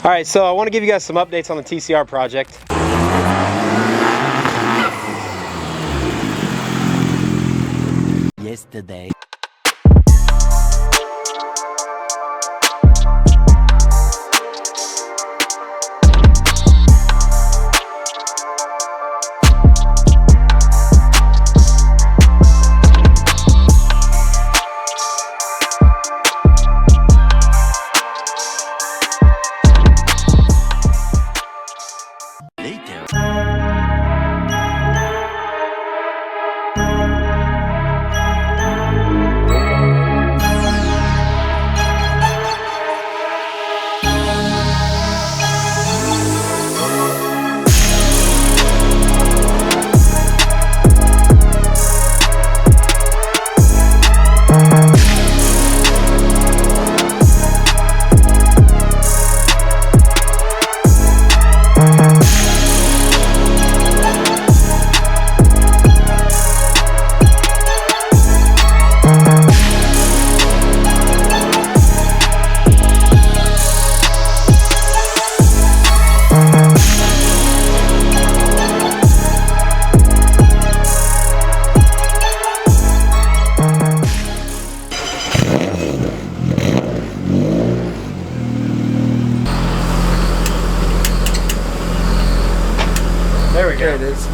All right, so I want to give you guys some updates on the TCR project. Yesterday. There we go. There it is.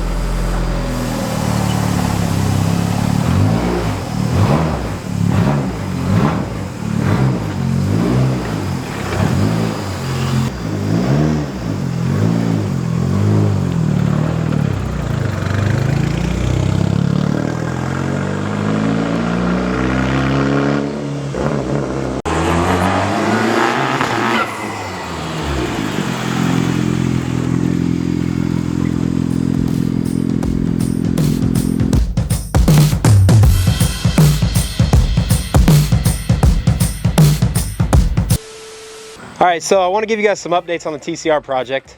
All right, so I want to give you guys some updates on the TCR project.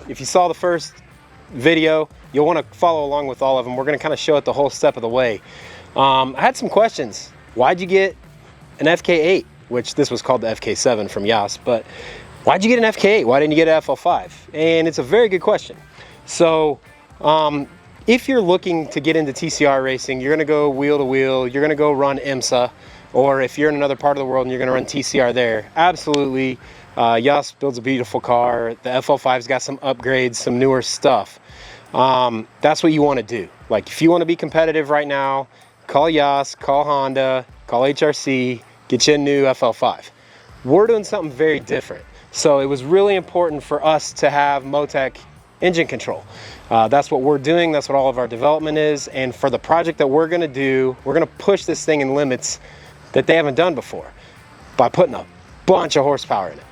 If you saw the first video, you'll want to follow along with all of them. We're going to kind of show it the whole step of the way. I had some questions. Why'd you get an FK8, which this was called the FK7 from Yas, but why'd you get an FK8? Why didn't you get an FL5? And it's a very good question. So if you're looking to get into TCR racing, you're going to go wheel to wheel, you're going to go run IMSA, or if you're in another part of the world and you're going to run TCR there, absolutely. Yas builds a beautiful car. The FL5's got some upgrades, some newer stuff. That's what you want to do. Like, if you want to be competitive right now, call Yas, call Honda, call HRC, get you a new FL5. We're doing something very different. So it was really important for us to have Motec engine control. That's what we're doing. That's what all of our development is. And for the project that we're going to do, we're going to push this thing in limits that they haven't done before by putting a bunch of horsepower in it.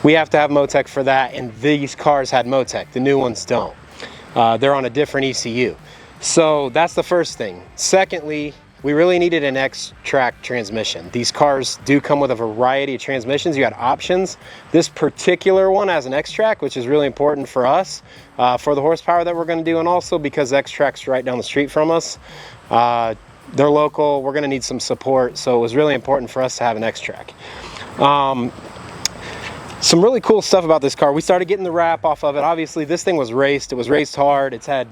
We have to have Motec for that, and these cars had Motec. The new ones don't. They're on a different ECU. So that's the first thing. Secondly, we really needed an X-Track transmission. These cars do come with a variety of transmissions. You had options. This particular one has an X-Track, which is really important for us, for the horsepower that we're going to do, and also because X-Track's right down the street from us. They're local. We're going to need some support, so it was really important for us to have an X-Track. Some really cool stuff about this car. We started getting the wrap off of it. Obviously, this thing was raced. It was raced hard. It's had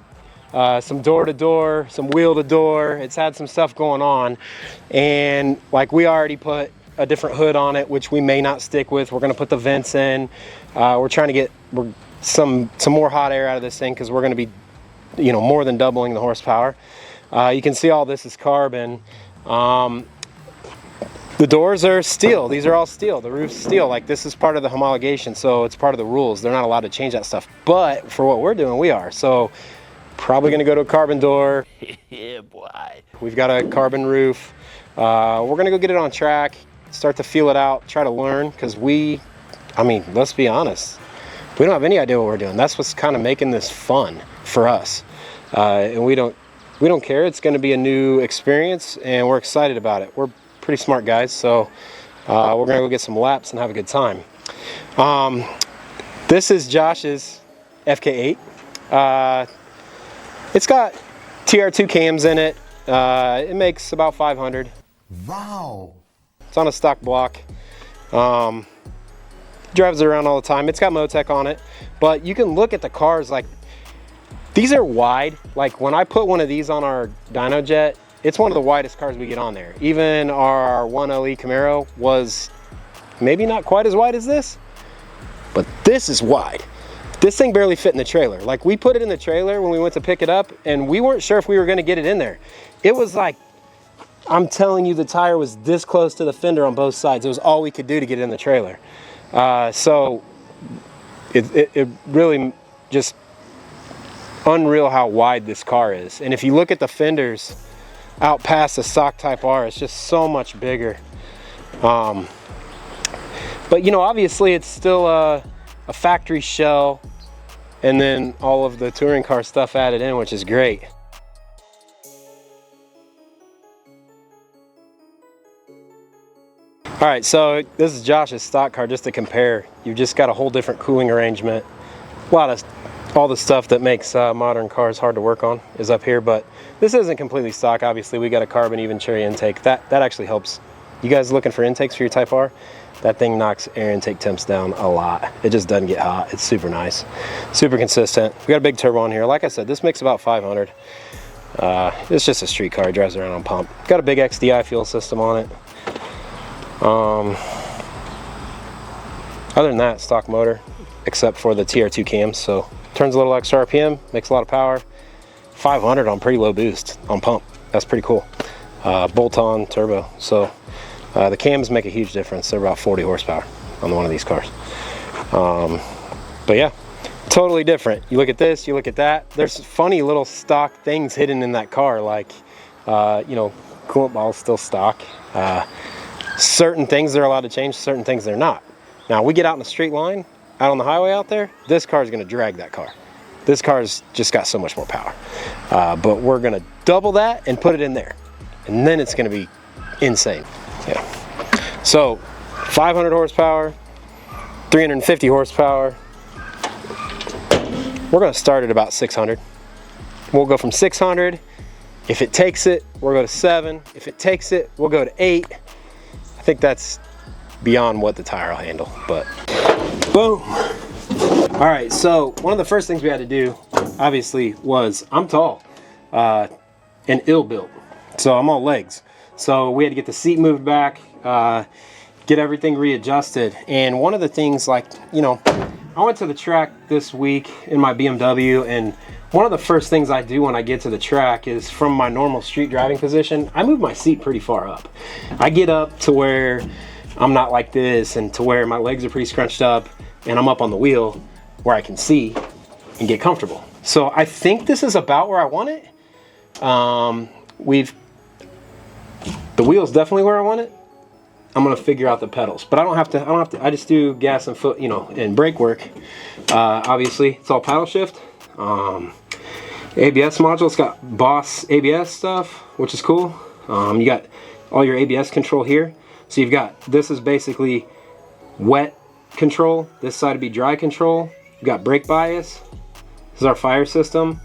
some door-to-door, some wheel-to-door. It's had some stuff going on. And like, we already put a different hood on it, which we may not stick with. We're going to put the vents in. We're trying to get some more hot air out of this thing because we're going to be, you know, more than doubling the horsepower. You can see all this is carbon. The doors are steel. These are all steel. The roof's steel. Like, this is part of the homologation, so it's part of the rules. They're not allowed to change that stuff. But for what we're doing, we are. So probably going to go to a carbon door. Yeah, boy. We've got a carbon roof. We're going to go get it on track, start to feel it out, try to learn, because I mean, let's be honest. We don't have any idea what we're doing. That's what's kind of making this fun for us. And we don't care. It's going to be a new experience, and we're excited about it. We're pretty smart guys, so we're going to go get some laps and have a good time. This is Josh's FK8. It's got TR2 cams in it. It makes about 500. Wow. It's on a stock block. drives it around all the time. It's got Motec on it, but you can look at the cars, like these are wide. Like when I put one of these on our dyno jet, it's one of the widest cars we get on there. Even our 1LE Camaro was maybe not quite as wide as this, but this is wide. This thing barely fit in the trailer. Like we put it in the trailer when we went to pick it up and we weren't sure if we were gonna get it in there. It was like, I'm telling you, the tire was this close to the fender on both sides. It was all we could do to get it in the trailer. So it really just unreal how wide this car is. And if you look at the fenders out past the stock Type R, it's just so much bigger. But you know, obviously it's still a factory shell, and then all of the touring car stuff added in, which is great. All right, so this is Josh's stock car. Just to compare, you've just got a whole different cooling arrangement. A lot of all the stuff that makes modern cars hard to work on is up here, but this isn't completely stock. Obviously, we got a carbon even cherry intake. That actually helps. You guys looking for intakes for your Type R? That thing knocks air intake temps down a lot. It just doesn't get hot. It's super nice, super consistent. We got a big turbo on here. Like I said, this makes about 500. It's just a street car. It drives around on pump. Got a big XDI fuel system on it. Other than that, stock motor, except for the TR2 cams. So turns a little extra RPM, makes a lot of power. 500 on pretty low boost on pump. That's pretty cool. Bolt-on turbo. So the cams make a huge difference. They're about 40 horsepower on one of these cars. But yeah, totally different. You look at this, you look at that. There's funny little stock things hidden in that car, like you know, coolant balls still stock. Certain things they're allowed to change, certain things they're not. Now we get out in the straight line, out on the highway out there, this car is going to drag that car. This car's just got so much more power. But we're going to double that and put it in there, and then it's going to be insane. Yeah. So 500 horsepower, 350 horsepower. We're going to start at about 600. We'll go from 600. If it takes it, we'll go to 7. If it takes it, we'll go to 8. I think that's beyond what the tire will handle, but boom. All right, so one of the first things we had to do, obviously, was I'm tall and ill-built, so I'm all legs. So we had to get the seat moved back, get everything readjusted. And one of the things, like, you know, I went to the track this week in my BMW, and one of the first things I do when I get to the track is, from my normal street driving position, I move my seat pretty far up. I get up to where I'm not like this, and to where my legs are pretty scrunched up, and I'm up on the wheel where I can see and get comfortable. So I think this is about where I want it. The wheel's definitely where I want it. I'm gonna figure out the pedals, but I don't have to, I just do gas and foot, you know, and brake work. Obviously, it's all paddle shift. ABS module, it's got Boss ABS stuff, which is cool. You got all your ABS control here. So you've got, this is basically wet control. This side would be dry control. You've got brake bias. This is our fire system.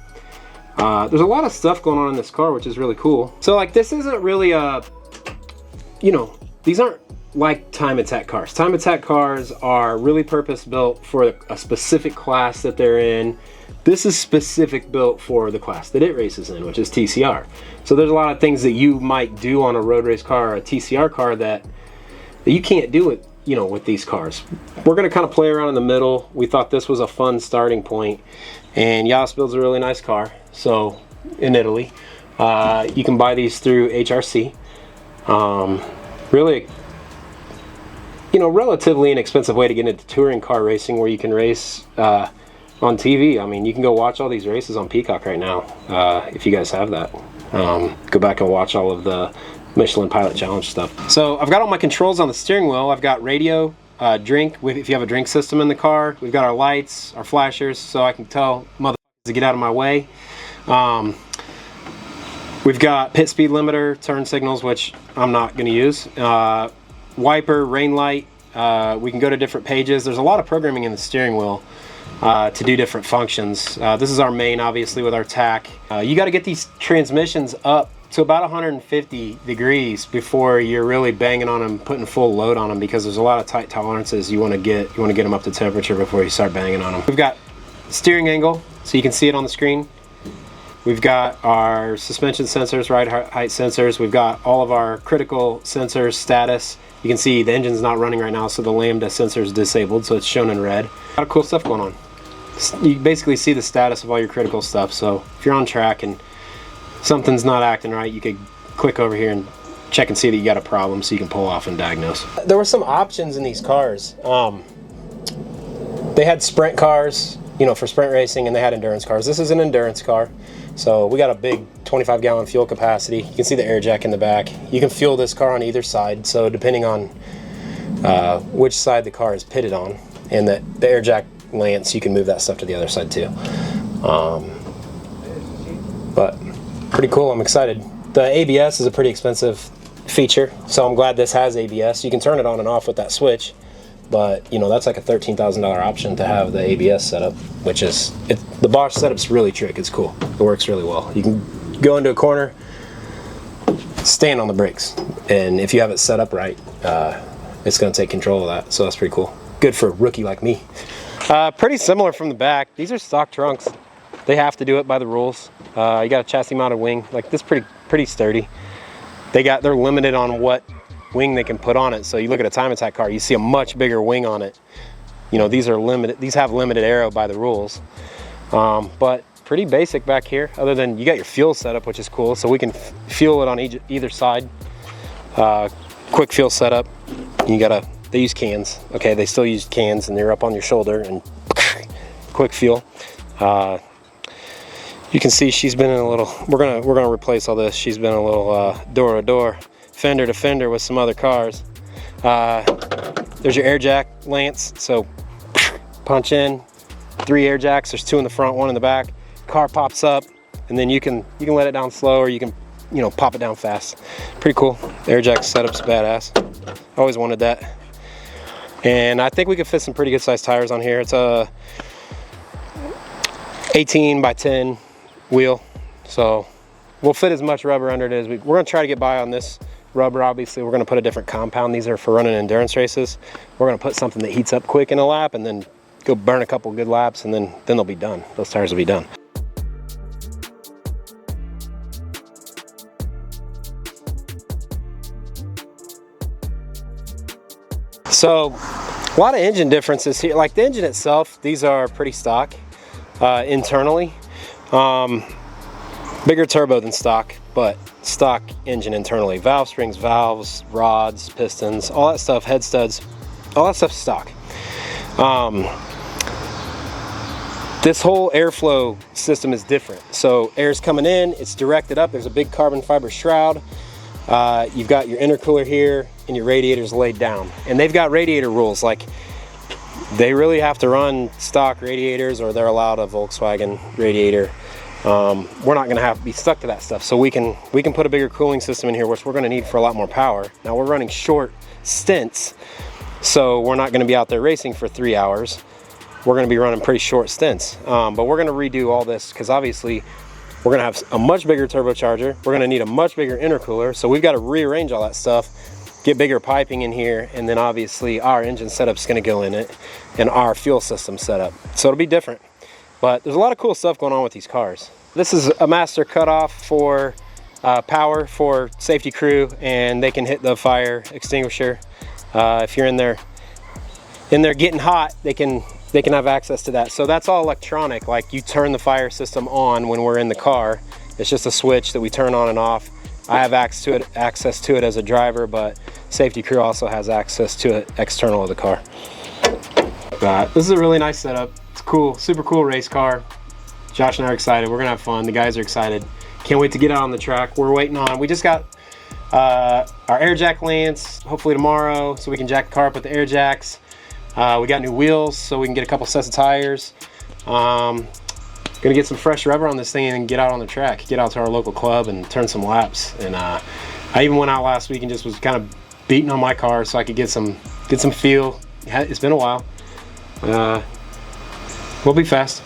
There's a lot of stuff going on in this car, which is really cool. So like, this isn't really a, you know, these aren't like time attack cars. Time attack cars are really purpose built for a specific class that they're in. This is specific built for the class that it races in, which is TCR. So there's a lot of things that you might do on a road race car or a TCR car that you can't do with, you know, with these cars. We're gonna kind of play around in the middle. We thought this was a fun starting point, and Yas builds a really nice car. So in Italy, you can buy these through HRC. Really, you know, relatively inexpensive way to get into touring car racing, where you can race on TV. I mean, you can go watch all these races on Peacock right now, if you guys have that. Go back and watch all of the Michelin Pilot Challenge stuff. So I've got all my controls on the steering wheel. I've got radio, drink, if you have a drink system in the car. We've got our lights, our flashers, so I can tell motherfuckers to get out of my way. We've got pit speed limiter, turn signals, which I'm not going to use. Wiper, rain light. We can go to different pages. There's a lot of programming in the steering wheel to do different functions. This is our main, obviously, with our tack. You got to get these transmissions up to about 150 degrees before you're really banging on them, putting full load on them, because there's a lot of tight tolerances you want to get them up to temperature before you start banging on them. We've got steering angle, so you can see it on the screen. We've got our suspension sensors, ride height sensors. We've got all of our critical sensors status. You can see the engine's not running right now, so the lambda sensor is disabled, so it's shown in red. A lot of cool stuff going on. You basically see the status of all your critical stuff, so if you're on track and something's not acting right, you could click over here and check and see that you got a problem, so you can pull off and diagnose. There were some options in these cars. They had sprint cars, you know, for sprint racing, and they had endurance cars. This is an endurance car, so we got a big 25-gallon fuel capacity. You can see the air jack in the back. You can fuel this car on either side, so depending on which side the car is pitted on, and the air jack lance, you can move that stuff to the other side too. But pretty cool. I'm excited. The ABS is a pretty expensive feature, so I'm glad this has ABS. You can turn it on and off with that switch, but you know, that's like a $13,000 option to have the ABS setup, which is the Bosch setup's really trick. It's cool. It works really well. You can go into a corner, stand on the brakes, and if you have it set up right, it's going to take control of that. So that's pretty cool. Good for a rookie like me. Pretty similar from the back. These are stock trunks. They have to do it by the rules. You got a chassis mounted wing. Like this, pretty sturdy. They're limited on what wing they can put on it. So you look at a time attack car, you see a much bigger wing on it. You know, these are limited. These have limited aero by the rules. But pretty basic back here. Other than you got your fuel setup, which is cool. So we can fuel it on either side. Quick fuel setup. They use cans. Okay, they still use cans, and they're up on your shoulder and quick fuel. You can see she's been in a little. We're gonna replace all this. She's been a little door to door, fender to fender with some other cars. There's your air jack lance. So punch in 3 air jacks. There's 2 in the front, 1 in the back. Car pops up, and then you can let it down slow, or you can pop it down fast. Pretty cool. The air jack setup's badass. Always wanted that. And I think we could fit some pretty good sized tires on here. It's a 18 by 10 wheel, so we'll fit as much rubber under it as we're going to try to get by on this rubber. Obviously we're going to put a different compound. These are for running endurance races. We're going to put something that heats up quick in a lap, and then go burn a couple good laps, and then they'll be done. Those tires will be done. So a lot of engine differences here. Like the engine itself, these are pretty stock internally. Bigger turbo than stock, but stock engine internally. Valve springs, valves, rods, pistons, all that stuff, head studs, all that stuff's stock. This whole airflow system is different. So air's coming in, it's directed up. There's a big carbon fiber shroud. You've got your intercooler here, and your radiators laid down. And they've got radiator rules. Like, they really have to run stock radiators, or they're allowed a Volkswagen radiator. We're not going to have to be stuck to that stuff. So we can put a bigger cooling system in here, which we're going to need for a lot more power. Now we're running short stints, so we're not going to be out there racing for 3 hours. We're going to be running pretty short stints. But we're going to redo all this, because obviously we're going to have a much bigger turbocharger. We're going to need a much bigger intercooler. So we've got to rearrange all that stuff, get bigger piping in here, and then obviously our engine setup's going to go in it, and our fuel system setup. So it'll be different. But there's a lot of cool stuff going on with these cars. This is a master cutoff for power for safety crew, and they can hit the fire extinguisher. If you're in there getting hot, they can have access to that. So that's all electronic. Like, you turn the fire system on when we're in the car. It's just a switch that we turn on and off. I have access to it as a driver, but safety crew also has access to it external of the car. This is a really nice setup. It's cool, super cool race car. Josh and I are excited. We're gonna have fun. The guys are excited. Can't wait to get out on the track. We're waiting on. We just got our air jack lance. Hopefully tomorrow, so we can jack the car up with the air jacks. We got new wheels, so we can get a couple sets of tires. Gonna get some fresh rubber on this thing and get out on the track. Get out to our local club and turn some laps. And I even went out last week and just was kind of beating on my car so I could get some feel. It's been a while. We'll be fast.